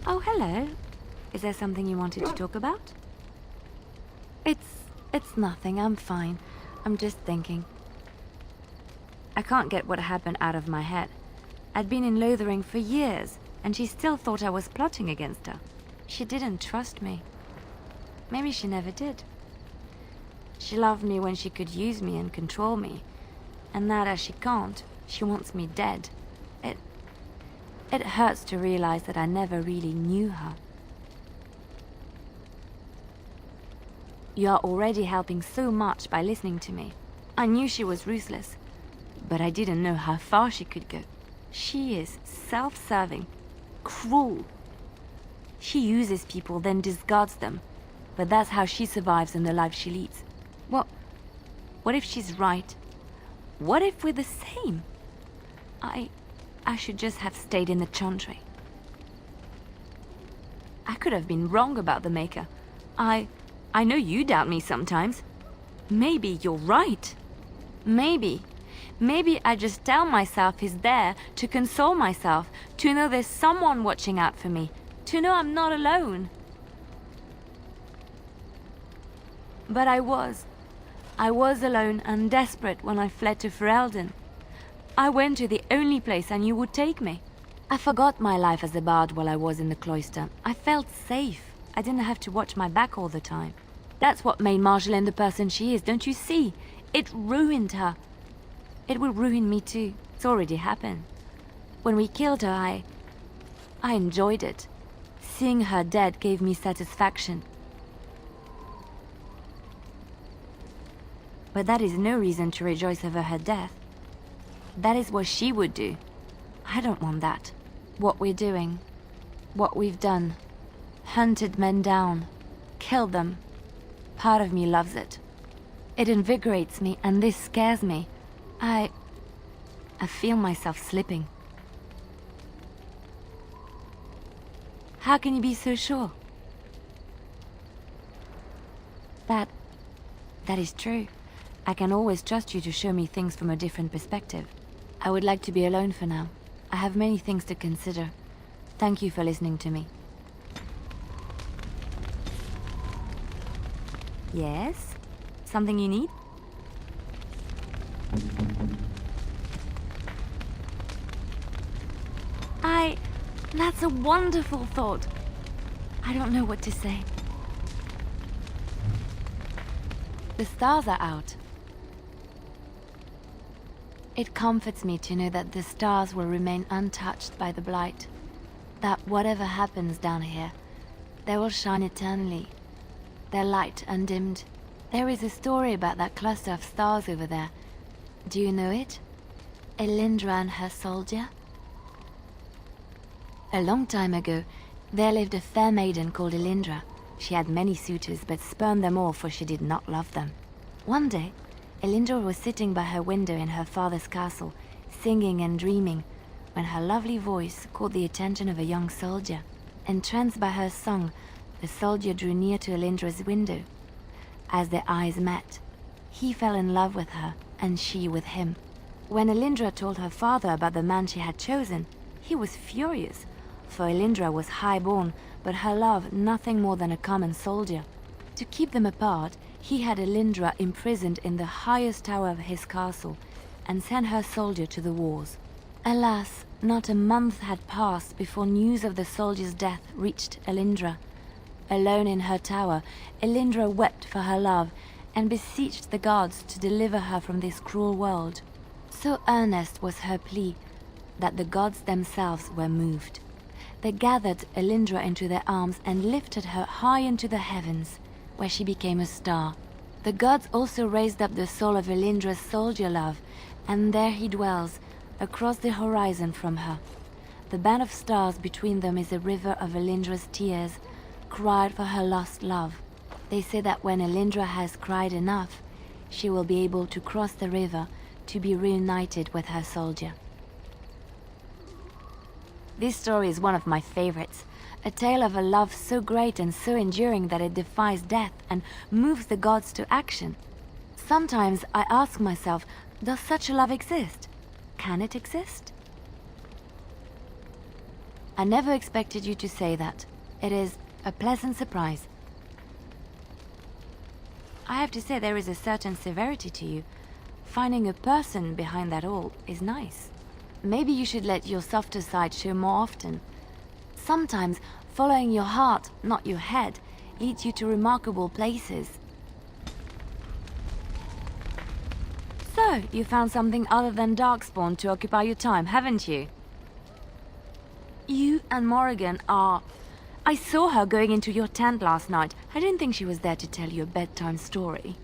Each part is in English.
Oh, hello. Is there something you wanted to talk about? It's nothing. I'm fine. I'm just thinking. I can't get what happened out of my head. I'd been in Lothering for years, and she still thought I was plotting against her. She didn't trust me. Maybe she never did. She loved me when she could use me and control me, and now that she can't, she wants me dead. It hurts to realize that I never really knew her. You are already helping so much by listening to me. I knew she was ruthless, but I didn't know how far she could go. She is self-serving, cruel. She uses people, then discards them, but that's how she survives in the life she leads. What if she's right? What if we're the same? I should just have stayed in the Chantry. I could have been wrong about the Maker. I know you doubt me sometimes. Maybe you're right. Maybe I just tell myself he's there to console myself, to know there's someone watching out for me, to know I'm not alone. But I was alone and desperate when I fled to Ferelden. I went to the only place I knew would take me. I forgot my life as a bard while I was in the cloister. I felt safe. I didn't have to watch my back all the time. That's what made Marjolaine the person she is, don't you see? It ruined her. It will ruin me too. It's already happened. When we killed her, I enjoyed it. Seeing her dead gave me satisfaction. But that is no reason to rejoice over her death. That is what she would do. I don't want that. What we're doing, what we've done, hunted men down, killed them. Part of me loves it. It invigorates me, and this scares me. I feel myself slipping. How can you be so sure? That is true. I can always trust you to show me things from a different perspective. I would like to be alone for now. I have many things to consider. Thank you for listening to me. Yes? Something you need? That's a wonderful thought. I don't know what to say. The stars are out. It comforts me to know that the stars will remain untouched by the blight. That whatever happens down here, they will shine eternally. Their light undimmed. There is a story about that cluster of stars over there. Do you know it? Elindra and her soldier? A long time ago, there lived a fair maiden called Elindra. She had many suitors, but spurned them all, for she did not love them. One day, Elindra was sitting by her window in her father's castle, singing and dreaming, when her lovely voice caught the attention of a young soldier. Entranced by her song, the soldier drew near to Elindra's window. As their eyes met, he fell in love with her, and she with him. When Elindra told her father about the man she had chosen, he was furious, for Elindra was high-born, but her love nothing more than a common soldier. To keep them apart, he had Elindra imprisoned in the highest tower of his castle, and sent her soldier to the wars. Alas, not a month had passed before news of the soldier's death reached Elindra. Alone in her tower, Elindra wept for her love, and beseeched the gods to deliver her from this cruel world. So earnest was her plea, that the gods themselves were moved. They gathered Elindra into their arms and lifted her high into the heavens, where she became a star. The gods also raised up the soul of Elindra's soldier love, and there he dwells, across the horizon from her. The band of stars between them is a river of Elindra's tears, cried for her lost love. They say that when Elindra has cried enough, she will be able to cross the river to be reunited with her soldier. This story is one of my favorites, a tale of a love so great and so enduring that it defies death and moves the gods to action. Sometimes I ask myself, does such a love exist? Can it exist? I never expected you to say that. It is a pleasant surprise. I have to say there is a certain severity to you. Finding a person behind that all is nice. Maybe you should let your softer side show more often. Sometimes following your heart, not your head, leads you to remarkable places. So, you found something other than Darkspawn to occupy your time, haven't you? You and Morrigan are... I saw her going into your tent last night. I didn't think she was there to tell you a bedtime story.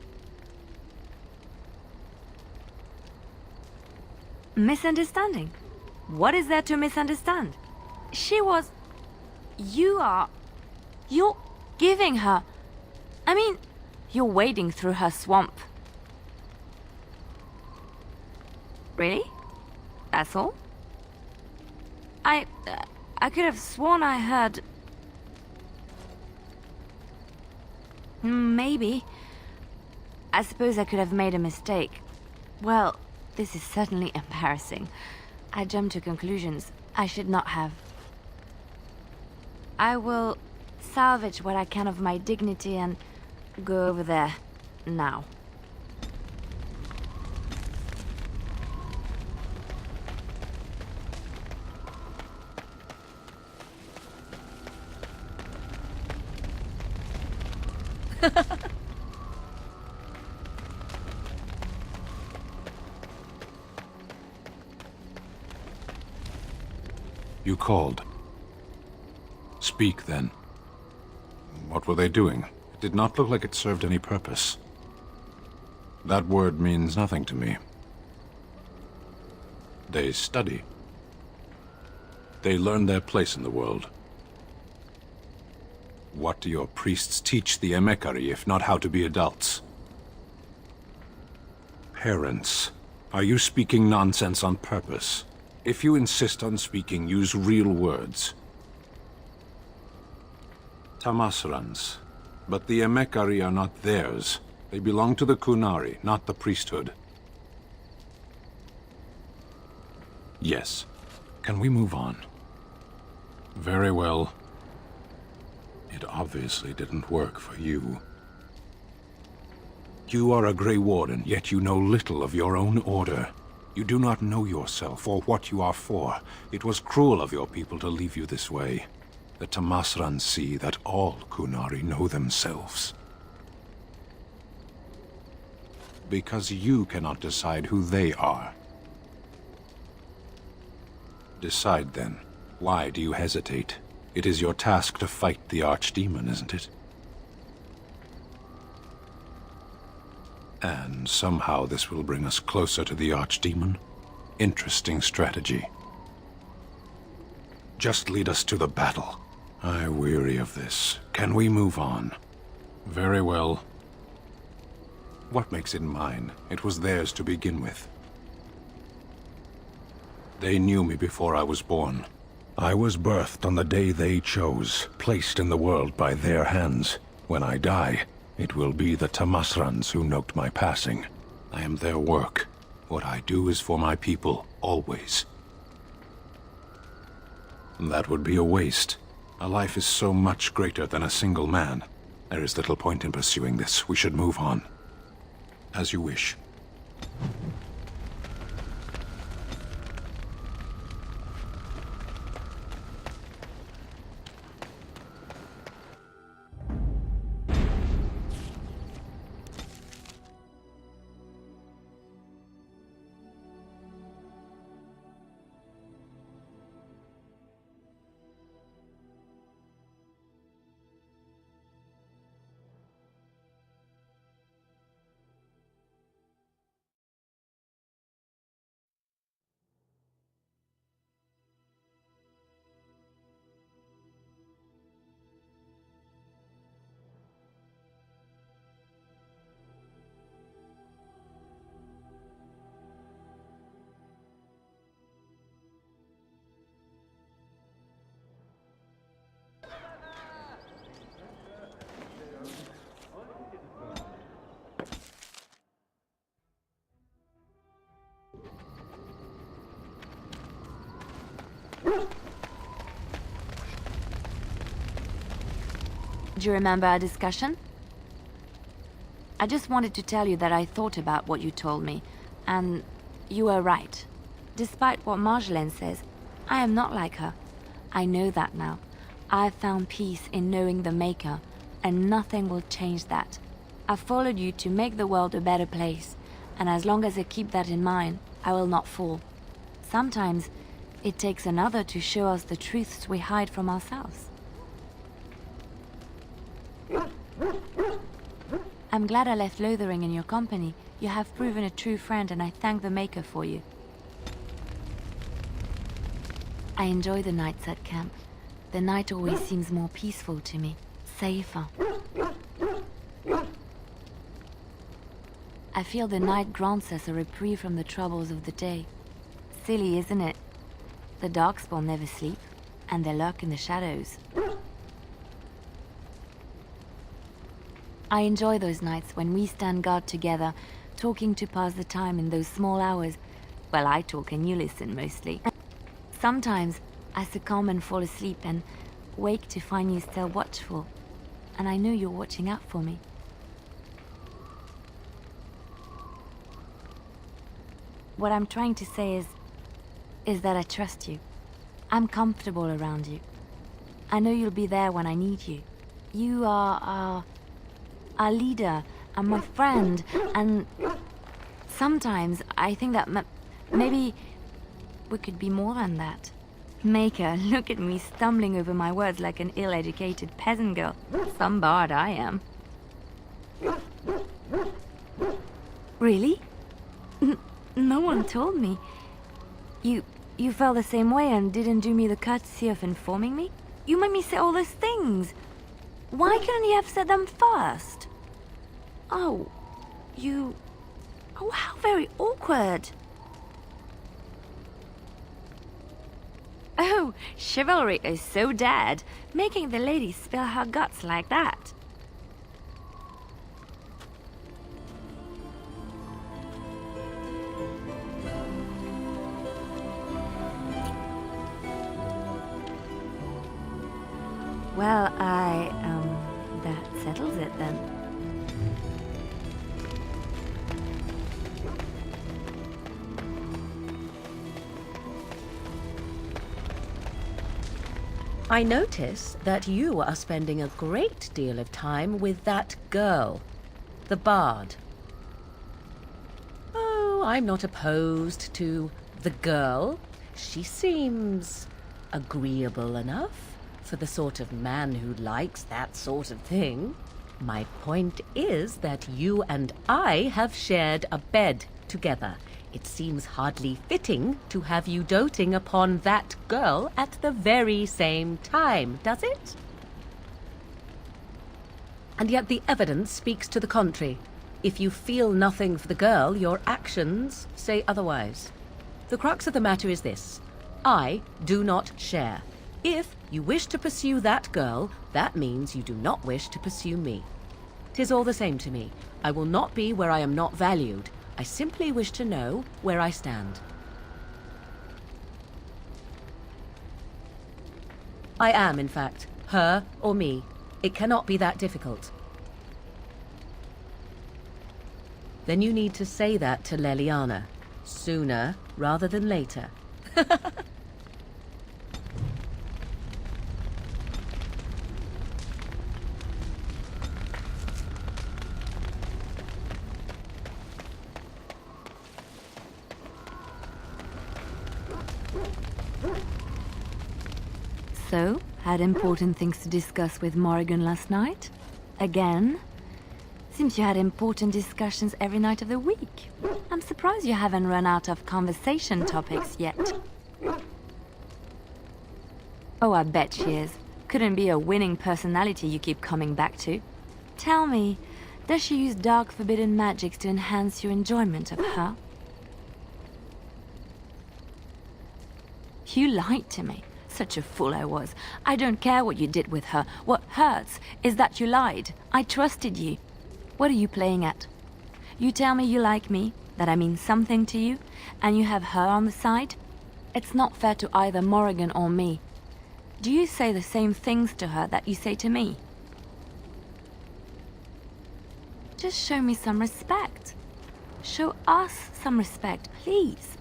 Misunderstanding? What is there to misunderstand? She was... You're giving her... I mean, you're wading through her swamp. Really? That's all? I could have sworn I heard... Maybe. I suppose I could have made a mistake. Well, this is certainly embarrassing. I jumped to conclusions I should not have. I will salvage what I can of my dignity and go over there now. You called. Speak, then. What were they doing? It did not look like it served any purpose. That word means nothing to me. They study. They learn their place in the world. What do your priests teach the Emekari if not how to be adults? Parents, are you speaking nonsense on purpose? If you insist on speaking, use real words. Tamasrans. But the Emekari are not theirs. They belong to the Kunari, not the priesthood. Yes. Can we move on? Very well. It obviously didn't work for you. You are a Grey Warden, yet you know little of your own order. You do not know yourself or what you are for. It was cruel of your people to leave you this way. The Tamasrans see that all Kunari know themselves. Because you cannot decide who they are. Decide then. Why do you hesitate? It is your task to fight the Archdemon, isn't it? And somehow this will bring us closer to the Archdemon? Interesting strategy. Just lead us to the battle. I weary of this. Can we move on? Very well. What makes it mine? It was theirs to begin with. They knew me before I was born. I was birthed on the day they chose, placed in the world by their hands. When I die, it will be the Tamasrans who note my passing. I am their work. What I do is for my people, always. That would be a waste. A life is so much greater than a single man. There is little point in pursuing this. We should move on. As you wish. Do you remember our discussion? I just wanted to tell you that I thought about what you told me, and you were right. Despite what Marjolaine says, I am not like her. I know that now. I've found peace in knowing the Maker, and nothing will change that. I followed you to make the world a better place, and as long as I keep that in mind, I will not fall. Sometimes it takes another to show us the truths we hide from ourselves. I'm glad I left Lothering in your company. You have proven a true friend, and I thank the Maker for you. I enjoy the nights at camp. The night always seems more peaceful to me, safer. I feel the night grants us a reprieve from the troubles of the day. Silly, isn't it? The darkspawn never sleep, and they lurk in the shadows. I enjoy those nights when we stand guard together, talking to pass the time in those small hours. Well, I talk and you listen mostly. Sometimes I succumb and fall asleep and wake to find you still watchful. And I know you're watching out for me. What I'm trying to say is that I trust you. I'm comfortable around you. I know you'll be there when I need you. You are our leader and my friend, and sometimes I think that maybe we could be more than that. Maker, look at me stumbling over my words like an ill-educated peasant girl. Some bard I am. Really? No one told me. You felt the same way and didn't do me the courtesy of informing me? You made me say all those things. Why couldn't you have said them first? Oh, how very awkward. Oh, chivalry is so dead, making the lady spill her guts like that. Well, that settles it then. I notice that you are spending a great deal of time with that girl, the bard. Oh, I'm not opposed to the girl. She seems agreeable enough for the sort of man who likes that sort of thing. My point is that you and I have shared a bed together. It seems hardly fitting to have you doting upon that girl at the very same time, does it? And yet the evidence speaks to the contrary. If you feel nothing for the girl, your actions say otherwise. The crux of the matter is this: I do not share. If you wish to pursue that girl, that means you do not wish to pursue me. 'Tis all the same to me. I will not be where I am not valued. I simply wish to know where I stand. I am, in fact, her or me. It cannot be that difficult. Then you need to say that to Leliana, sooner rather than later. So, had important things to discuss with Morrigan last night? Again? Seems you had important discussions every night of the week. I'm surprised you haven't run out of conversation topics yet. Oh, I bet she is. Couldn't be a winning personality you keep coming back to. Tell me, does she use dark forbidden magics to enhance your enjoyment of her? You lied to me. Such a fool I was. I don't care what you did with her. What hurts is that you lied. I trusted you. What are you playing at? You tell me you like me, that I mean something to you, and you have her on the side? It's not fair to either Morrigan or me. Do you say the same things to her that you say to me? Just show me some respect. Show us some respect, please.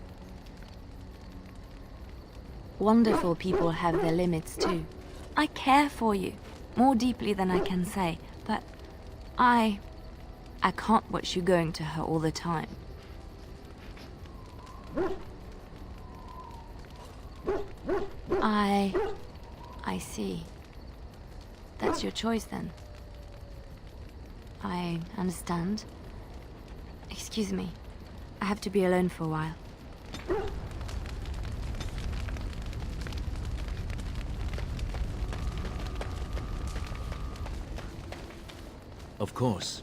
Wonderful people have their limits too. I care for you, more deeply than I can say, but I can't watch you going to her all the time. I see. That's your choice then. I understand. Excuse me. I have to be alone for a while. Of course.